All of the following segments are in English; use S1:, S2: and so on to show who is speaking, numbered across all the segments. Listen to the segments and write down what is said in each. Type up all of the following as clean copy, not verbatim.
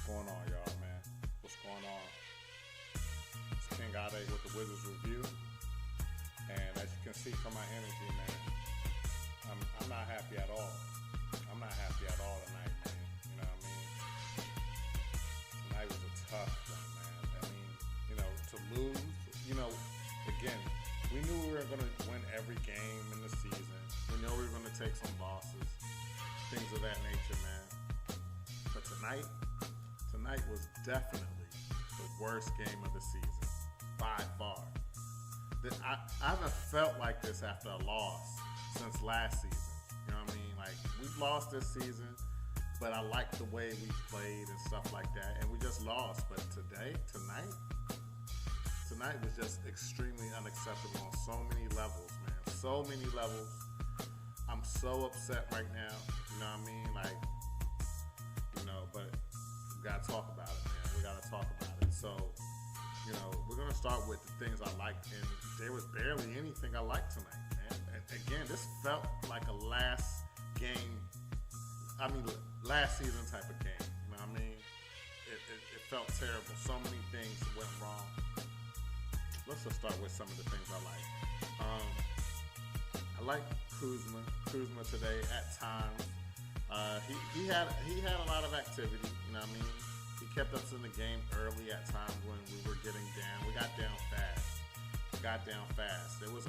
S1: going on, y'all, man? What's going on? It's King Ade with the Wizards Review. And as you can see from my energy, man, I'm not happy at all. I'm not happy at all tonight, man. You know what I mean? Tonight was a tough one, man. I mean, to lose, again, we knew we were going to win every game in the season. We knew we were going to take some losses, things of that nature, man. But tonight was definitely the worst game of the season, by far. I haven't felt like this after a loss since last season. You know what I mean? Like, we've lost this season, but I like the way we played and stuff like that, and we just lost. But tonight was just extremely unacceptable on so many levels, man. So many levels. I'm so upset right now. You know what I mean? Like, but we gotta talk about it, man. We gotta talk about it. So, we're gonna start with the things I liked, and there was barely anything I liked tonight, man. And again, this felt like a last season type of game. You know what I mean? It felt terrible. So many things went wrong. Let's just start with some of the things I like. I like Kuzma. Kuzma today at times. He had a lot of activity. You know what I mean? He kept us in the game early at times when we were getting down. We got down fast. It was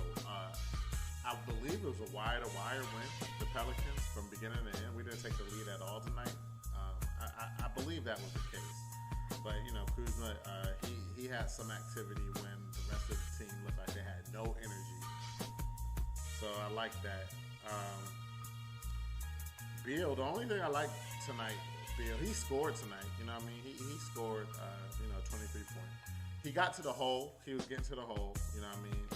S1: I believe it was a wire-to-wire win, the Pelicans, from beginning to end. We didn't take the lead at all tonight. I believe that was the case. But, Kuzma, he had some activity when the rest of the team looked like they had no energy. So I like that. Beal, the only thing I liked tonight, Beal, he scored tonight. You know what I mean? He scored, 23 points. He got to the hole. He was getting to the hole. You know what I mean?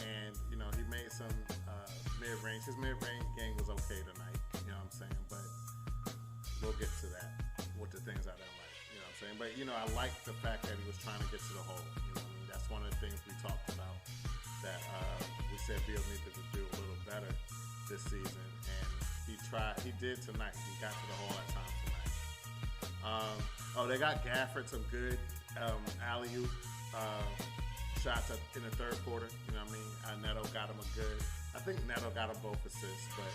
S1: And he made some mid-range. His mid-range game was okay tonight. You know what I'm saying? But we'll get to that with the things I don't like. You know what I'm saying? But, I like the fact that he was trying to get to the hole. You know what I mean? That's one of the things we talked about that we said Beal needed to do a little better this season. And he did tonight. He got to the hole at times tonight. They got Gafford some good alley-oop shots in the third quarter. You know what I mean? Neto got him a good. I think Neto got him both assists, but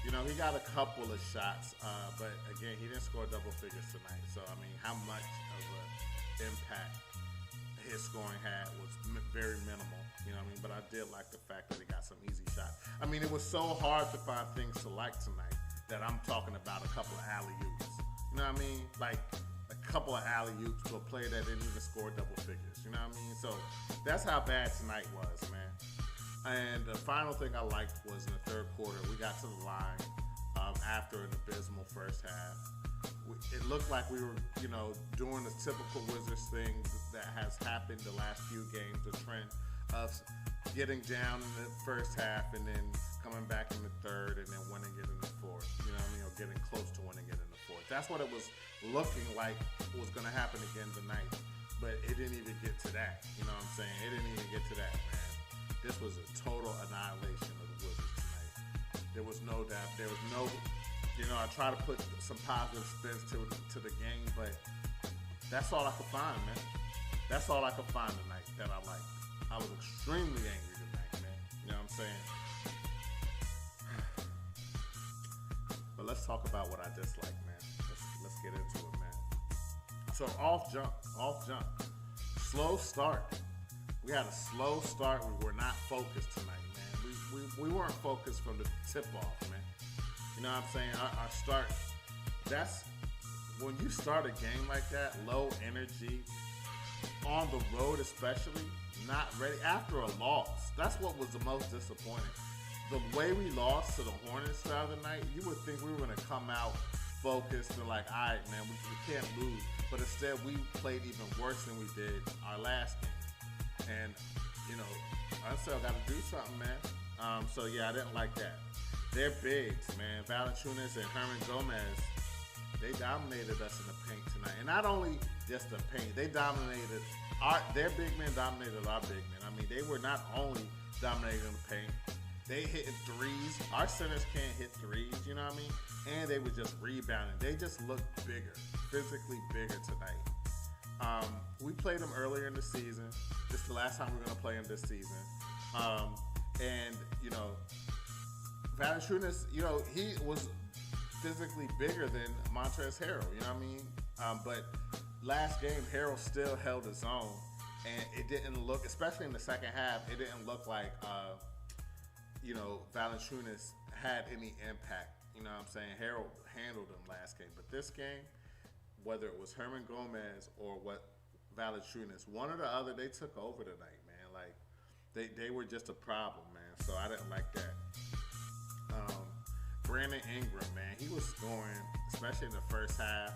S1: he got a couple of shots. But again, he didn't score double figures tonight. So I mean, how much of an impact his scoring had was very minimal. You know what I mean? But I did like the fact that he got some easy shots. I mean, it was so hard to find things to like tonight that I'm talking about a couple of alley-oops. You know what I mean? Like a couple of alley-oops to a player that didn't even score double figures. You know what I mean? So that's how bad tonight was, man. And the final thing I liked was in the third quarter, we got to the line after an abysmal first half. It looked like we were, doing the typical Wizards thing that has happened the last few games, the trend of getting down in the first half and then coming back in the third and then winning it in the fourth, you know what I mean, or getting close to winning it in the fourth. That's what it was looking like was going to happen again tonight, but it didn't even get to that, you know what I'm saying? It didn't even get to that, man. This was a total annihilation of the Wizards tonight. There was no doubt, there was no... I try to put some positive spins to the game, but that's all I could find, man. That's all I could find tonight that I liked. I was extremely angry tonight, man. You know what I'm saying? But let's talk about what I dislike, man. Let's get into it, man. So off jump. Slow start. We had a slow start. We were not focused tonight, man. We weren't focused from the tip off, man. You know what I'm saying? Our start, that's when you start a game like that, low energy, on the road especially, not ready, after a loss. That's what was the most disappointing. The way we lost to the Hornets the other night, you would think we were going to come out focused and like, all right, man, we can't lose. But instead, we played even worse than we did our last game. And, I still got to do something, man. So, yeah, I didn't like that. They're bigs, man. Valanciunas and Herman Gomez, they dominated us in the paint tonight. And not only just the paint, they dominated their big men dominated our big men. I mean, they were not only dominating the paint, They hitting threes. Our centers can't hit threes, you know what I mean? And they were just rebounding. They just looked bigger, physically bigger tonight. We played them earlier in the season. This is the last time we're going to play them this season. And, you know, Valanciunas, you know, he was physically bigger than Montrezl Harrell, you know what I mean? But last game, Harrell still held his own. And it didn't look, especially in the second half, it didn't look like, you know, Valanciunas had any impact. You know what I'm saying? Harrell handled him last game. But this game, whether it was Herman Gomez or what Valanciunas, one or the other, they took over tonight, man. Like, they were just a problem, man. So I didn't like that. Brandon Ingram, man, he was scoring, especially in the first half,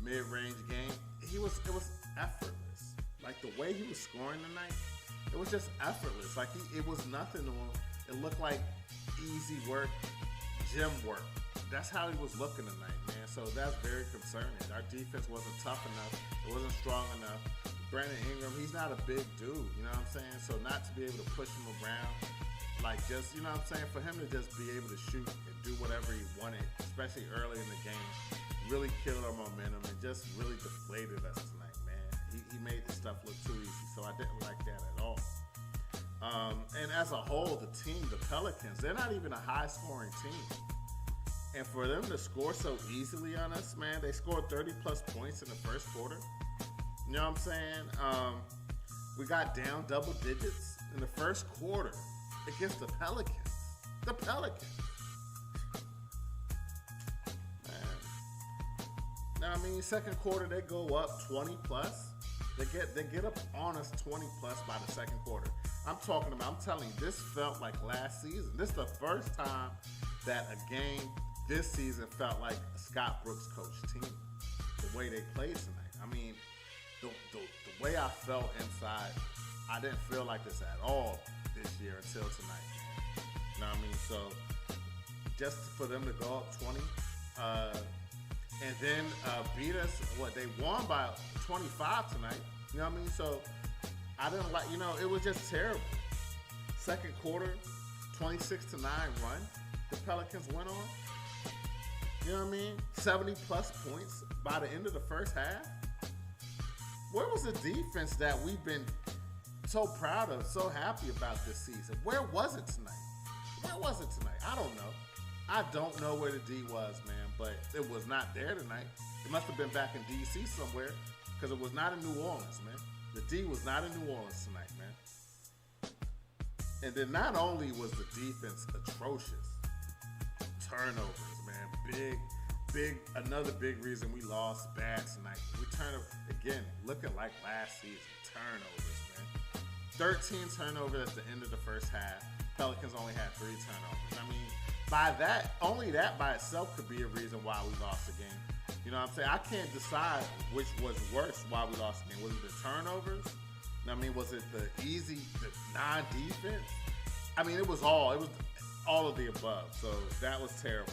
S1: mid-range game. It was effortless. Like, the way he was scoring tonight, it was just effortless. Like, it was nothing to him. It looked like easy work, gym work. That's how he was looking tonight, man. So that's very concerning. Our defense wasn't tough enough. It wasn't strong enough. Brandon Ingram, he's not a big dude, you know what I'm saying? So not to be able to push him around, like just, you know what I'm saying, for him to just be able to shoot and do whatever he wanted, especially early in the game, really killed our momentum and just really deflated us tonight, man. He made the stuff look too easy, so I didn't like that at all. And as a whole, the team, the Pelicans, they're not even a high-scoring team. And for them to score so easily on us, man, they scored 30-plus points in the first quarter. You know what I'm saying? We got down double digits in the first quarter against the Pelicans. The Pelicans. Man. Now, I mean, second quarter, they go up 20-plus. They get up on us 20-plus by the second quarter. I'm telling you, this felt like last season. This is the first time that a game this season felt like a Scott Brooks coach team. The way they played tonight. I mean, the way I felt inside, I didn't feel like this at all this year until tonight. You know what I mean? So just for them to go up 20 and then beat us, they won by 25 tonight. You know what I mean? So I didn't like, you know, it was just terrible. Second quarter, 26-9 run, the Pelicans went on. You know what I mean? 70-plus points by the end of the first half. Where was the defense that we've been so proud of, so happy about this season? Where was it tonight? Where was it tonight? I don't know. I don't know where the D was, man, but it was not there tonight. It must have been back in D.C. somewhere because it was not in New Orleans, man. The D was not in New Orleans tonight, man. And then not only was the defense atrocious, turnovers, man, another big reason we lost bad tonight. We turned again, looking like last season, turnovers, man. 13 turnovers at the end of the first half. Pelicans only had 3 turnovers. I mean, only that by itself could be a reason why we lost the game. You know what I'm saying? I can't decide which was worse why we lost the game. Was it the turnovers? I mean, was it the non-defense? I mean, it was all of the above. So that was terrible.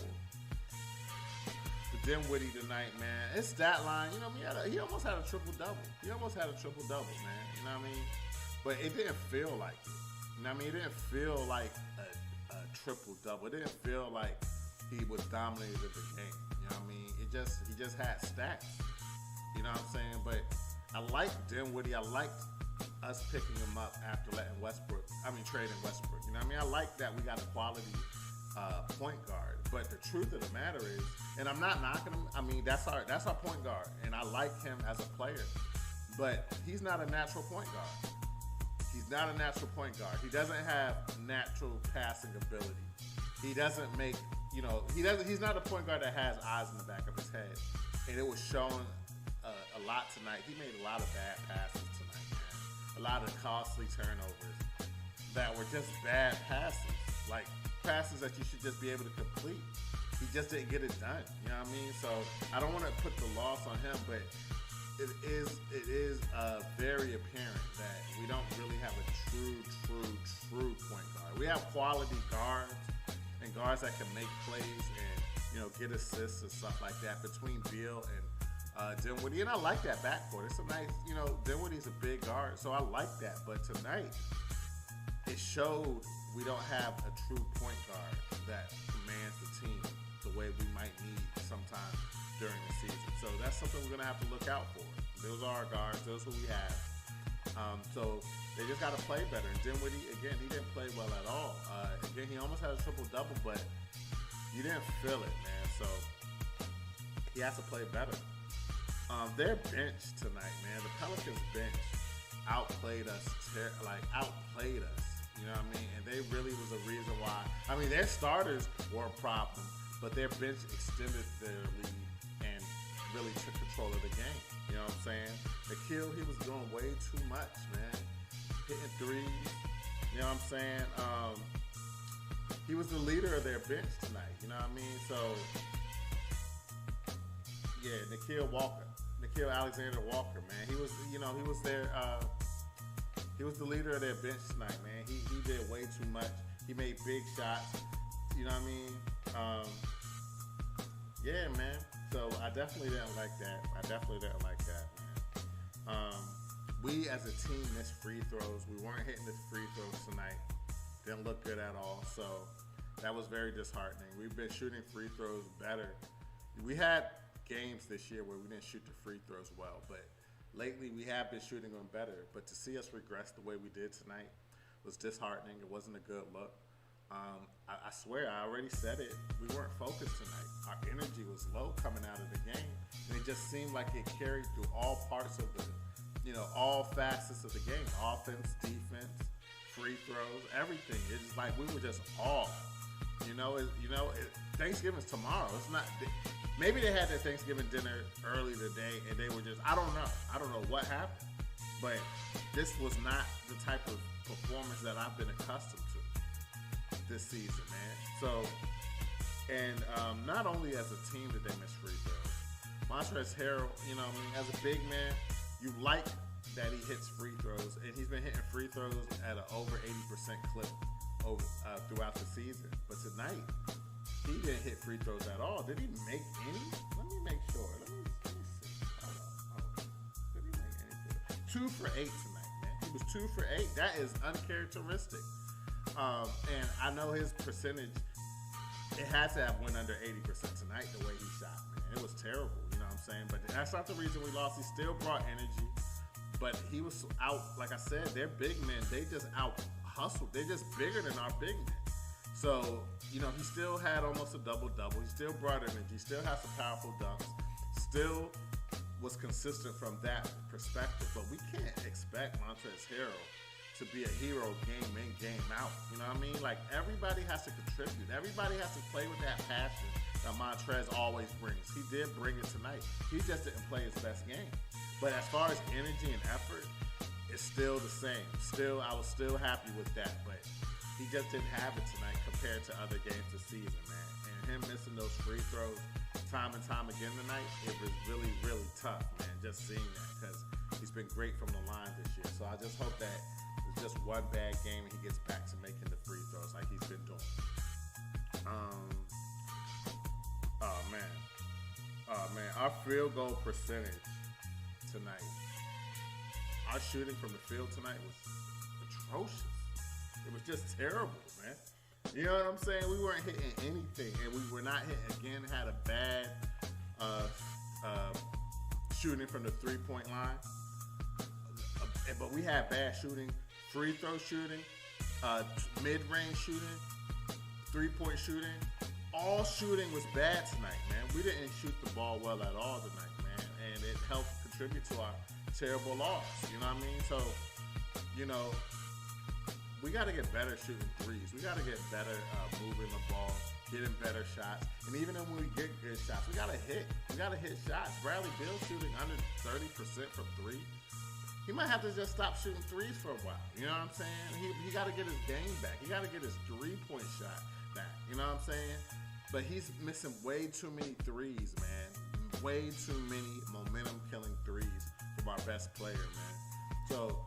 S1: The Dinwiddie tonight, man. His stat line, you know what I mean? He almost had a triple-double. Man. You know what I mean? But it didn't feel like it. You know what I mean? It didn't feel like a triple-double. It didn't feel like he was dominated the game. You know what I mean? He just had stats. You know what I'm saying? But I like Dinwiddie. I liked us picking him up after trading Westbrook. You know what I mean? I like that we got a quality point guard. But the truth of the matter is, and I'm not knocking him. I mean, that's our point guard, and I like him as a player. But he's not a natural point guard. He's not a natural point guard. He doesn't have natural passing ability. He doesn't make, you know, he's not a point guard that has eyes in the back of his head. And it was shown a lot tonight. He made a lot of bad passes tonight, man. A lot of costly turnovers that were just bad passes. Like passes that you should just be able to complete. He just didn't get it done. You know what I mean? So I don't want to put the loss on him, but it is very apparent that we don't really have a true point guard. We have quality guards and guards that can make plays and, you know, get assists and stuff like that between Beal and Dinwiddie. And I like that backcourt. It's a nice, you know, Dinwiddie's a big guard, so I like that. But tonight, it showed we don't have a true point guard that commands the team the way we might need sometime during the season. So that's something we're going to have to look out for. Those are our guards. Those are who we have. So they just got to play better. And Dinwiddie, again, he didn't play well at all. Again, he almost had a triple-double, but you didn't feel it, man. So he has to play better. Their bench tonight, man, the Pelicans bench outplayed us, outplayed us. You know what I mean? And they really was a reason why. I mean, their starters were a problem, but their bench extended their lead and really took control of the game. You know what I'm saying? Nikhil, he was doing way too much, man. Hitting threes. You know what I'm saying? He was the leader of their bench tonight. You know what I mean? So, yeah, Nikhil Alexander Walker, man. He was, he was their, he was the leader of their bench tonight, man. He did way too much. He made big shots. You know what I mean? Yeah, man. So I definitely didn't like that. Man. We as a team missed free throws. We weren't hitting the free throws tonight. Didn't look good at all. So that was very disheartening. We've been shooting free throws better. We had games this year where we didn't shoot the free throws well, but lately we have been shooting them better. But to see us regress the way we did tonight was disheartening. It wasn't a good look. I swear, I already said it. We weren't focused tonight. Our energy was low coming out of the game, and it just seemed like it carried through all parts of the, all facets of the game: offense, defense, free throws, everything. It's just like we were just off. Thanksgiving's tomorrow. It's not. Maybe they had their Thanksgiving dinner early today, and they were just. I don't know what happened, but this was not the type of performance that I've been accustomed to this season, man. So, and not only as a team did they miss free throws. Montrezl Harrell, as a big man, you like that he hits free throws, and he's been hitting free throws at an over 80% clip throughout the season. But tonight, he didn't hit free throws at all. Did he make any? Let me make sure. Let me see. Hold on. Did he make any? 2 for 8 tonight, man. He was 2 for 8. That is uncharacteristic. And I know his percentage, it has to have went under 80% tonight the way he shot, man. It was terrible, you know what I'm saying? But that's not the reason we lost. He still brought energy, but he was out, like I said, they're big men. They just out hustled. They're just bigger than our big men. So, he still had almost a double-double. He still brought energy, still had some powerful dunks, still was consistent from that perspective. But we can't expect Montrezl Harrell to be a hero game in, game out. You know what I mean? Like, everybody has to contribute. Everybody has to play with that passion that Montrez always brings. He did bring it tonight. He just didn't play his best game. But as far as energy and effort, it's still the same. I was still happy with that, but he just didn't have it tonight compared to other games this season, man. And him missing those free throws time and time again tonight, it was really, really tough, man, just seeing that, because he's been great from the line this year. So I just hope that it's just one bad game and he gets back to making the free throws like he's been doing. Oh man, our field goal percentage tonight, our shooting from the field tonight was atrocious. It was just terrible, man. You know what I'm saying? We weren't hitting anything, and we were not hitting. Again, had a bad shooting from the three-point line, but we had bad shooting, free throw shooting, mid-range shooting, three-point shooting. All shooting was bad tonight, man. We didn't shoot the ball well at all tonight, man, and it helped contribute to our terrible loss. You know what I mean? So, we got to get better shooting threes. We got to get better moving the ball, getting better shots. And even when we get good shots, we got to hit. We got to hit shots. Bradley Beal shooting under 30% from three. He might have to just stop shooting threes for a while. You know what I'm saying? He got to get his game back. He got to get his three-point shot back. You know what I'm saying? But he's missing way too many threes, man. Way too many momentum-killing threes from our best player, man. So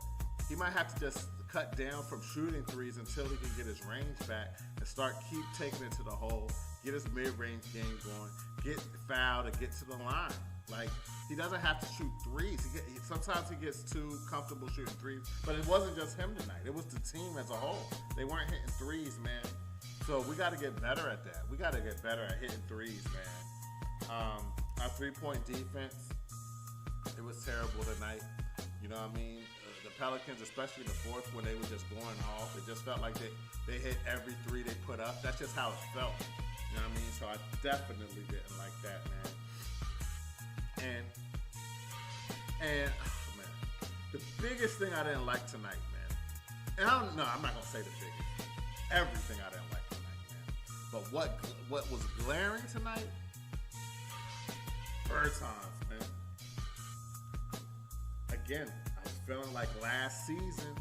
S1: he might have to just cut down from shooting threes until he can get his range back and keep taking it to the hole, get his mid-range game going, get fouled and get to the line. Like, he doesn't have to shoot threes. Sometimes he gets too comfortable shooting threes. But it wasn't just him tonight. It was the team as a whole. They weren't hitting threes, man. So we got to get better at that. We got to get better at hitting threes, man. Our three-point defense, it was terrible tonight. You know what I mean? The Pelicans, especially in the fourth, when they were just going off, it just felt like they hit every three they put up. That's just how it felt. You know what I mean? So I definitely didn't like that, man. And oh, man, the biggest thing I didn't like tonight, man. And I'm not gonna say the biggest. Everything I didn't like tonight, man. But what was glaring tonight? Bertans, man. Again, I was feeling like last season.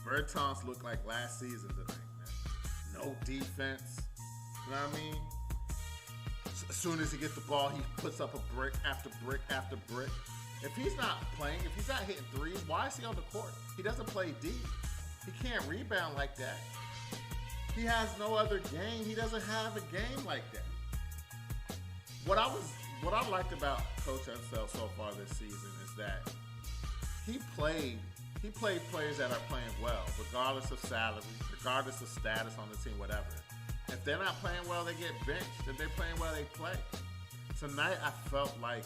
S1: Bertans looked like last season tonight, man. No defense. You know what I mean? As soon as he gets the ball, he puts up a brick after brick after brick. If he's not playing, if he's not hitting threes, why is he on the court? He doesn't play D. He can't rebound like that. He has no other game. He doesn't have a game like that. What I liked about Coach Unseld so far this season is that he played players that are playing well, regardless of salary, regardless of status on the team, whatever. If they're not playing well, they get benched. If they're playing well, they play. Tonight, I felt like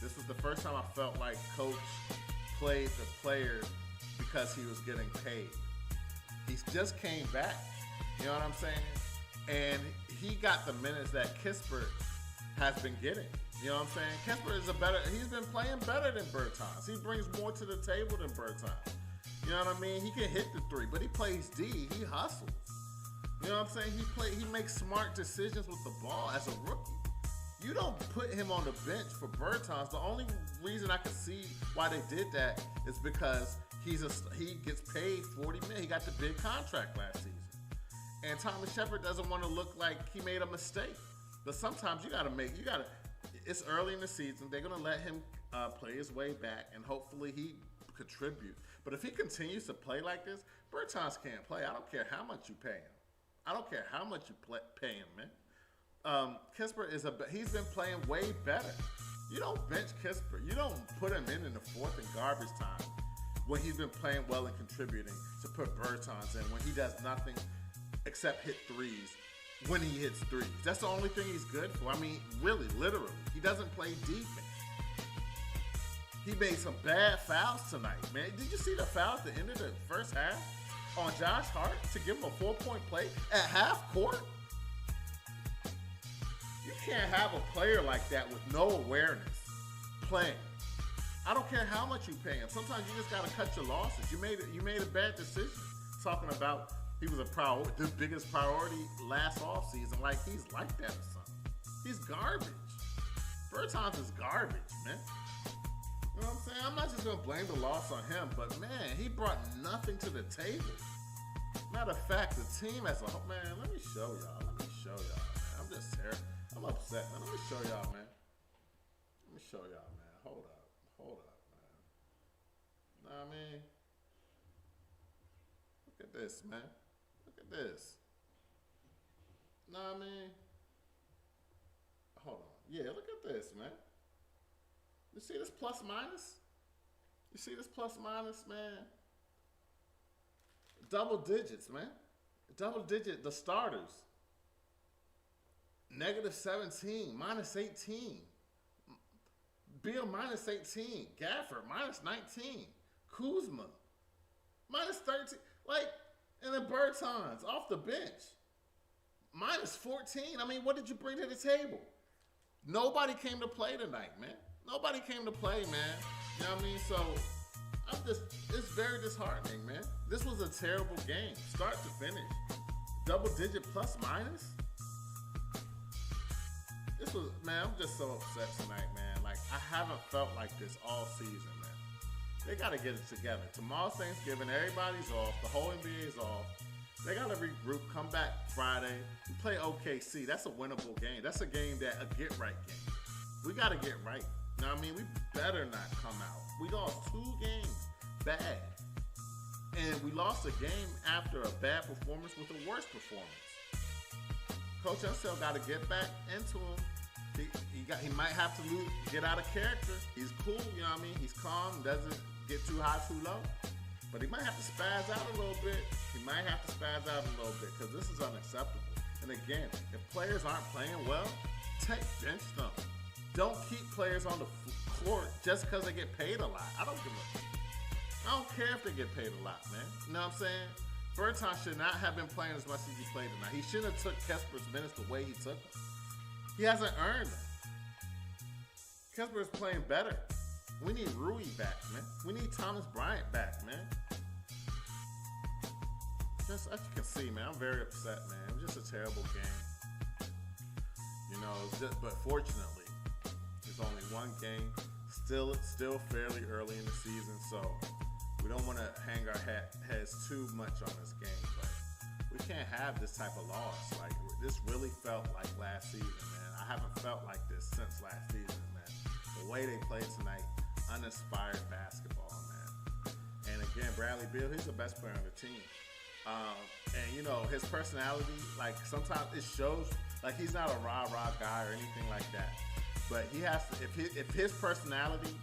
S1: this was the first time I felt like Coach played the player because he was getting paid. He just came back. You know what I'm saying? And he got the minutes that Kispert has been getting. You know what I'm saying? Kispert is he's been playing better than Bertans. He brings more to the table than Bertans. You know what I mean? He can hit the three, but he plays D. He hustles. You know what I'm saying? He makes smart decisions with the ball as a rookie. You don't put him on the bench for Bertans. The only reason I can see why they did that is because he gets paid $40 million. He got the big contract last season. And Thomas Shepard doesn't want to look like he made a mistake. But sometimes it's early in the season. They're going to let him play his way back, and hopefully he contribute. But if he continues to play like this, Bertans can't play. I don't care how much you pay him. I don't care how much you pay him, man. Kispert he's been playing way better. You don't bench Kispert. You don't put him in the fourth and garbage time when he's been playing well and contributing to put Bertans in when he does nothing except hit threes when he hits threes. That's the only thing he's good for. I mean, really, literally. He doesn't play defense. He made some bad fouls tonight, man. Did you see the foul at the end of the first half on Josh Hart to give him a 4-point play at half court? You can't have a player like that with no awareness playing. I don't care how much you pay him. Sometimes you just got to cut your losses. You made a bad decision talking about he was the biggest priority last offseason. Like he's like that or something. He's garbage. Bertans is garbage, man. You know what I'm saying? I'm not just going to blame the loss on him, but man, he brought nothing to the table. Matter of fact, the team as a whole, man, let me show y'all, man. I'm just terrible. I'm upset, man. Let me show y'all, man. Hold up, man. Know what I mean? Look at this, man. Look at this. Know what I mean? Hold on. Yeah, look at this, man. You see this plus minus? You see this plus minus, man? Double digits, man. Double digit, the starters. -17, -18. Beal -18. Gafford -19. Kuzma -13. And then Bertans off the bench -14. I mean, what did you bring to the table? Nobody came to play tonight, man. Nobody came to play, man. You know what I mean? So it's very disheartening, man. This was a terrible game, start to finish. Double digit plus minus. I'm just so upset tonight, man. Like, I haven't felt like this all season, man. They got to get it together. Tomorrow's Thanksgiving. Everybody's off. The whole NBA's off. They got to regroup. Come back Friday. We play OKC. That's a winnable game. That's a a get-right game. We got to get right. You know what I mean? We better not come out. We lost 2 games bad. And we lost a game after a bad performance with a worse performance. Coach Unseld got to get back into him He might have to get out of character. He's cool, you know what I mean? He's calm, doesn't get too high, too low. But he might have to spaz out a little bit. Because this is unacceptable. And again, if players aren't playing well, bench them. Don't keep players on the court just because they get paid a lot. I don't care if they get paid a lot, man. You know what I'm saying? Berton should not have been playing as much as he played tonight. He shouldn't have took Kesper's minutes the way he took them. He hasn't earned them. Kesper is playing better. We need Rui back, man. We need Thomas Bryant back, man. Just as you can see, man, I'm very upset, man. It was just a terrible game. You know, but fortunately, there's only one game. Still fairly early in the season, so we don't want to hang our heads too much on this game. But we can't have this type of loss. Like, this really felt like last season, man. I haven't felt like this since last season, man. The way they played tonight, uninspired basketball, man. And again, Bradley Beal, he's the best player on the team. And you know, his personality, like sometimes it shows, like he's not a rah-rah guy or anything like that. But he has to, if his personality,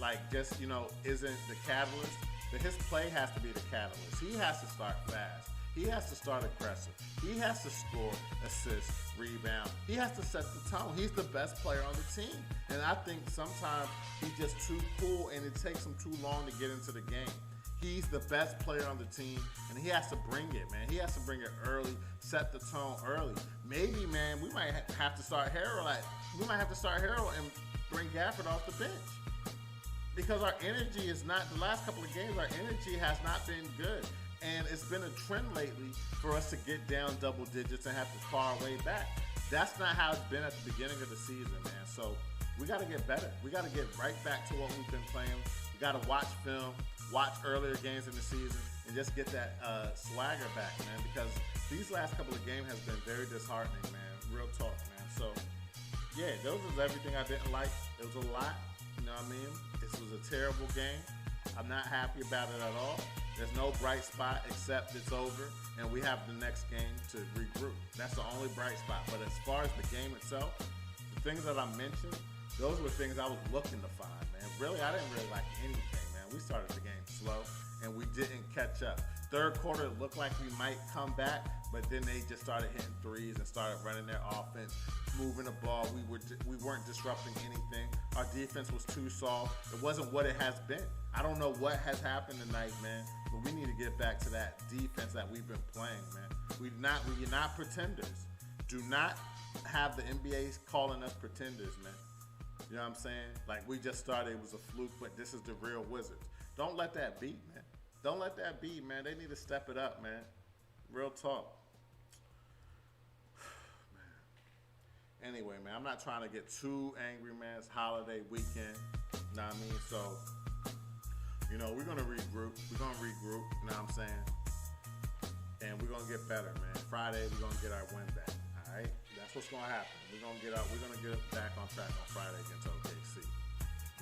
S1: like just, you know, isn't the catalyst, then his play has to be the catalyst. He has to start fast. He has to start aggressive. He has to score, assist, rebound. He has to set the tone. He's the best player on the team. And I think sometimes he's just too cool and it takes him too long to get into the game. He's the best player on the team, and he has to bring it, man. He has to bring it early, set the tone early. Maybe, man, we might have to start Harrell and bring Gafford off the bench. Because our energy is not, the last couple of games, our energy has not been good. And it's been a trend lately for us to get down double digits and have to claw our way back. That's not how it's been at the beginning of the season, man. So we got to get better. We got to get right back to what we've been playing. We got to watch film, watch earlier games in the season, and just get that swagger back, man. Because these last couple of games has been very disheartening, man. Real talk, man. So, yeah, those was everything I didn't like. It was a lot, you know what I mean? This was a terrible game. I'm not happy about it at all. There's no bright spot except it's over, and we have the next game to regroup. That's the only bright spot. But as far as the game itself, the things that I mentioned, those were things I was looking to find, man. Really, I didn't really like anything, man. We started the game slow, and we didn't catch up. Third quarter, it looked like we might come back, but then they just started hitting threes and started running their offense, moving the ball. We weren't disrupting anything. Our defense was too soft. It wasn't what it has been. I don't know what has happened tonight, man, but we need to get back to that defense that we've been playing, man. We're not pretenders. Do not have the NBA calling us pretenders, man. You know what I'm saying? Like, we just started, it was a fluke, but this is the real Wizards. Don't let that be, man. Don't let that be, man. They need to step it up, man. Real talk. Man. Anyway, man, I'm not trying to get too angry, man. It's holiday weekend. You know what I mean? So, you know, we're going to regroup. You know what I'm saying? And we're going to get better, man. Friday, we're going to get our win back. All right? That's what's going to happen. We're going to get back on track on Friday against OKC.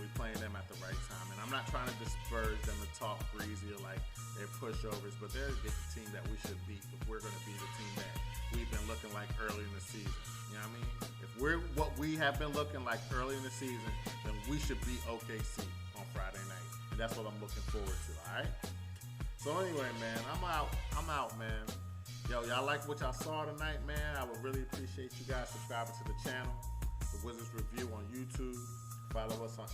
S1: We're playing them at the right time. And I'm not trying to discourage them to talk breezy or like they're pushovers, but they're the team that we should beat if we're going to be the team that we've been looking like early in the season. You know what I mean? If we're what we have been looking like early in the season, then we should beat OKC on Friday night. And that's what I'm looking forward to, all right? So anyway, man, I'm out, man. Yo, y'all like what y'all saw tonight, man? I would really appreciate you guys subscribing to the channel, The Wizards Review on YouTube. Follow us on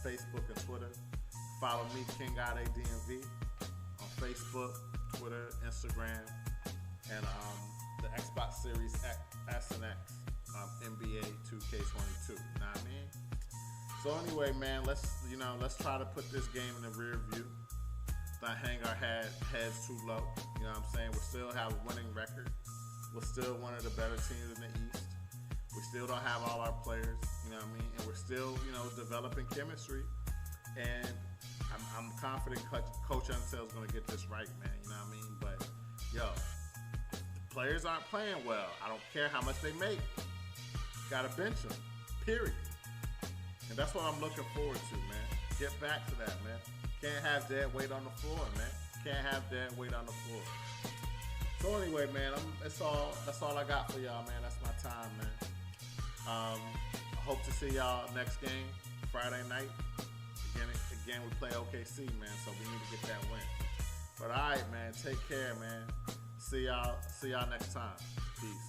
S1: Facebook and Twitter. Follow me, King God ADMV, on Facebook, Twitter, Instagram, and the Xbox Series S and X, NBA 2K22. You know what I mean? So anyway, man, let's try to put this game in the rear view. Not hang our heads too low. You know what I'm saying? We still have a winning record. We're still one of the better teams in the East. We still don't have all our players, you know what I mean? And we're still, you know, developing chemistry. And I'm confident Coach Unsell's going to get this right, man, you know what I mean? But, yo, the players aren't playing well. I don't care how much they make. Got to bench them, period. And that's what I'm looking forward to, man. Get back to that, man. Can't have dead weight on the floor, man. Can't have dead weight on the floor. So anyway, man, that's all I got for y'all, man. That's my time, man. I hope to see y'all next game, Friday night. Again, we play OKC, man, so we need to get that win. But all right, man, take care, man. See y'all next time. Peace.